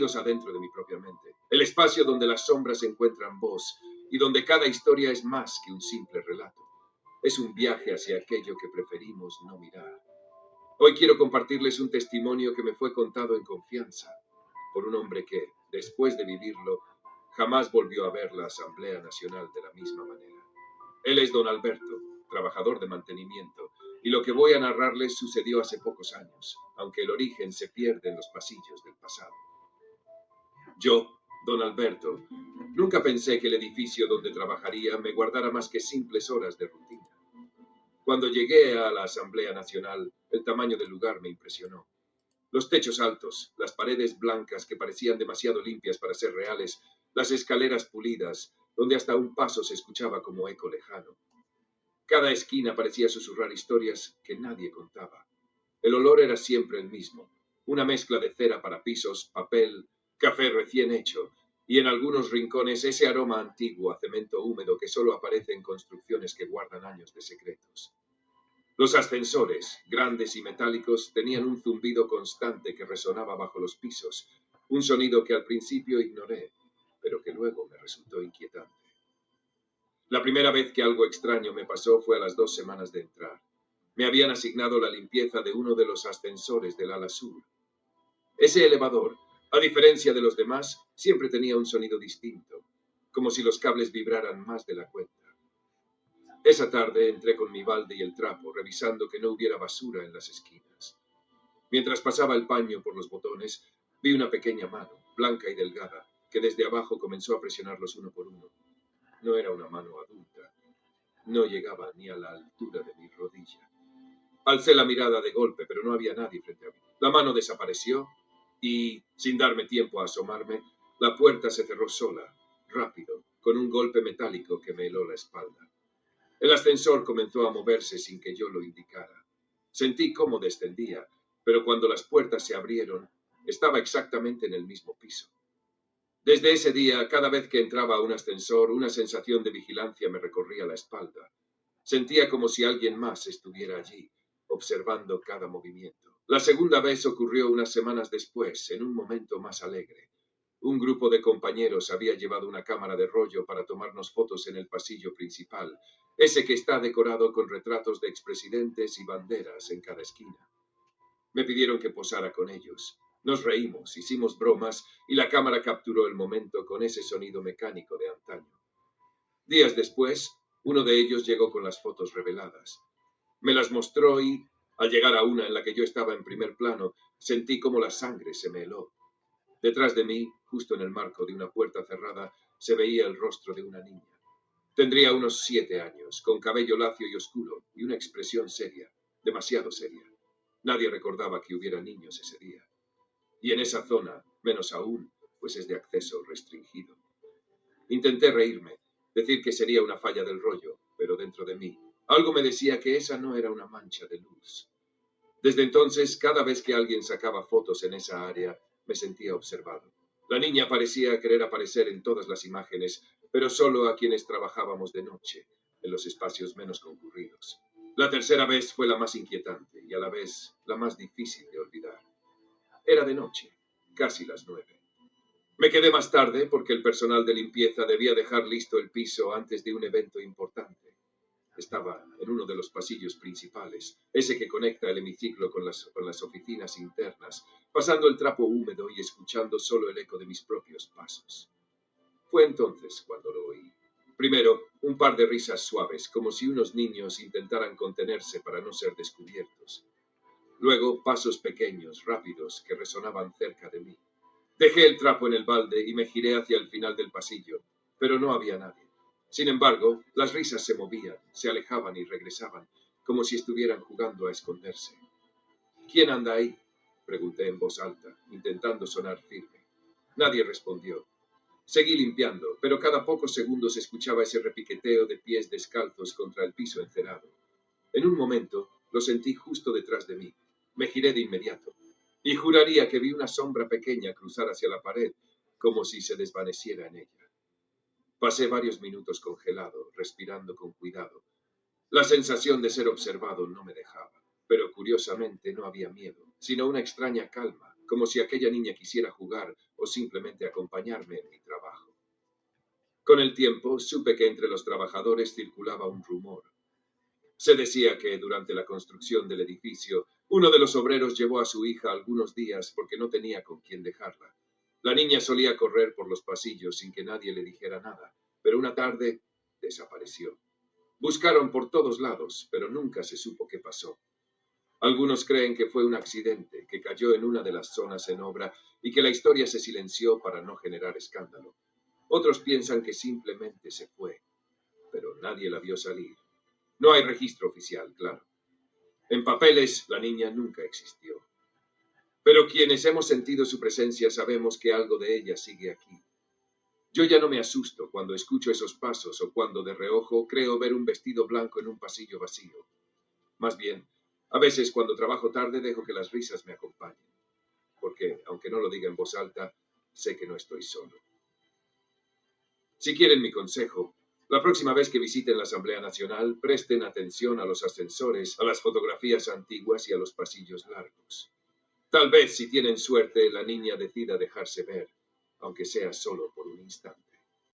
metidos adentro de mi propia mente. El espacio donde las sombras encuentran voz y donde cada historia es más que un simple relato. Es un viaje hacia aquello que preferimos no mirar. Hoy quiero compartirles un testimonio que me fue contado en confianza por un hombre que, después de vivirlo, jamás volvió a ver la Asamblea Nacional de la misma manera. Él es don Alberto, trabajador de mantenimiento, y lo que voy a narrarles sucedió hace pocos años, aunque el origen se pierde en los pasillos del pasado. Yo, don Alberto, nunca pensé que el edificio donde trabajaría me guardara más que simples horas de rutina. Cuando llegué a la Asamblea Nacional, el tamaño del lugar me impresionó. Los techos altos, las paredes blancas que parecían demasiado limpias para ser reales, las escaleras pulidas, donde hasta un paso se escuchaba como eco lejano. Cada esquina parecía susurrar historias que nadie contaba. El olor era siempre el mismo, una mezcla de cera para pisos, papel, café recién hecho, y en algunos rincones ese aroma antiguo a cemento húmedo que solo aparece en construcciones que guardan años de secretos. Los ascensores, grandes y metálicos, tenían un zumbido constante que resonaba bajo los pisos, un sonido que al principio ignoré, pero que luego me resultó inquietante. La primera vez que algo extraño me pasó fue a las 2 semanas de entrar. Me habían asignado la limpieza de uno de los ascensores del ala sur. Ese elevador, a diferencia de los demás, siempre tenía un sonido distinto, como si los cables vibraran más de la cuenta. Esa tarde entré con mi balde y el trapo, revisando que no hubiera basura en las esquinas. Mientras pasaba el paño por los botones, vi una pequeña mano, blanca y delgada, que desde abajo comenzó a presionarlos uno por uno. No era una mano adulta. No llegaba ni a la altura de mi rodilla. Alcé la mirada de golpe, pero no había nadie frente a mí. La mano desapareció y, sin darme tiempo a asomarme, la puerta se cerró sola, rápido, con un golpe metálico que me heló la espalda. El ascensor comenzó a moverse sin que yo lo indicara. Sentí cómo descendía, pero cuando las puertas se abrieron, estaba exactamente en el mismo piso. Desde ese día, cada vez que entraba a un ascensor, una sensación de vigilancia me recorría la espalda. Sentía como si alguien más estuviera allí, observando cada movimiento. La segunda vez ocurrió unas semanas después, en un momento más alegre. Un grupo de compañeros había llevado una cámara de rollo para tomarnos fotos en el pasillo principal, ese que está decorado con retratos de expresidentes y banderas en cada esquina. Me pidieron que posara con ellos. Nos reímos, hicimos bromas y la cámara capturó el momento con ese sonido mecánico de antaño. Días después, uno de ellos llegó con las fotos reveladas. Me las mostró y, al llegar a una en la que yo estaba en primer plano, sentí como la sangre se me heló. Detrás de mí, justo en el marco de una puerta cerrada, se veía el rostro de una niña. Tendría unos 7 años, con cabello lacio y oscuro, y una expresión seria, demasiado seria. Nadie recordaba que hubiera niños ese día. Y en esa zona, menos aún, pues es de acceso restringido. Intenté reírme, decir que sería una falla del rollo, pero dentro de mí, algo me decía que esa no era una mancha de luz. Desde entonces, cada vez que alguien sacaba fotos en esa área, me sentía observado. La niña parecía querer aparecer en todas las imágenes, pero solo a quienes trabajábamos de noche, en los espacios menos concurridos. La tercera vez fue la más inquietante y a la vez la más difícil de olvidar. Era de noche, casi las 9. Me quedé más tarde porque el personal de limpieza debía dejar listo el piso antes de un evento importante. Estaba en uno de los pasillos principales, ese que conecta el hemiciclo con las oficinas internas, pasando el trapo húmedo y escuchando solo el eco de mis propios pasos. Fue entonces cuando lo oí. Primero, un par de risas suaves, como si unos niños intentaran contenerse para no ser descubiertos. Luego, pasos pequeños, rápidos, que resonaban cerca de mí. Dejé el trapo en el balde y me giré hacia el final del pasillo, pero no había nadie. Sin embargo, las risas se movían, se alejaban y regresaban, como si estuvieran jugando a esconderse. ¿Quién anda ahí?, pregunté en voz alta, intentando sonar firme. Nadie respondió. Seguí limpiando, pero cada pocos segundos escuchaba ese repiqueteo de pies descalzos contra el piso encerado. En un momento, lo sentí justo detrás de mí. Me giré de inmediato, y juraría que vi una sombra pequeña cruzar hacia la pared, como si se desvaneciera en ella. Pasé varios minutos congelado, respirando con cuidado. La sensación de ser observado no me dejaba, pero curiosamente no había miedo, sino una extraña calma, como si aquella niña quisiera jugar o simplemente acompañarme en mi trabajo. Con el tiempo, supe que entre los trabajadores circulaba un rumor. Se decía que durante la construcción del edificio, uno de los obreros llevó a su hija algunos días porque no tenía con quién dejarla. La niña solía correr por los pasillos sin que nadie le dijera nada, pero una tarde desapareció. Buscaron por todos lados, pero nunca se supo qué pasó. Algunos creen que fue un accidente, que cayó en una de las zonas en obra y que la historia se silenció para no generar escándalo. Otros piensan que simplemente se fue, pero nadie la vio salir. No hay registro oficial, claro. En papeles, la niña nunca existió. Pero quienes hemos sentido su presencia sabemos que algo de ella sigue aquí. Yo ya no me asusto cuando escucho esos pasos o cuando de reojo creo ver un vestido blanco en un pasillo vacío. Más bien, a veces cuando trabajo tarde dejo que las risas me acompañen. Porque, aunque no lo diga en voz alta, sé que no estoy solo. Si quieren mi consejo, la próxima vez que visiten la Asamblea Nacional, presten atención a los ascensores, a las fotografías antiguas y a los pasillos largos. Tal vez, si tienen suerte, la niña decida dejarse ver, aunque sea solo por un instante.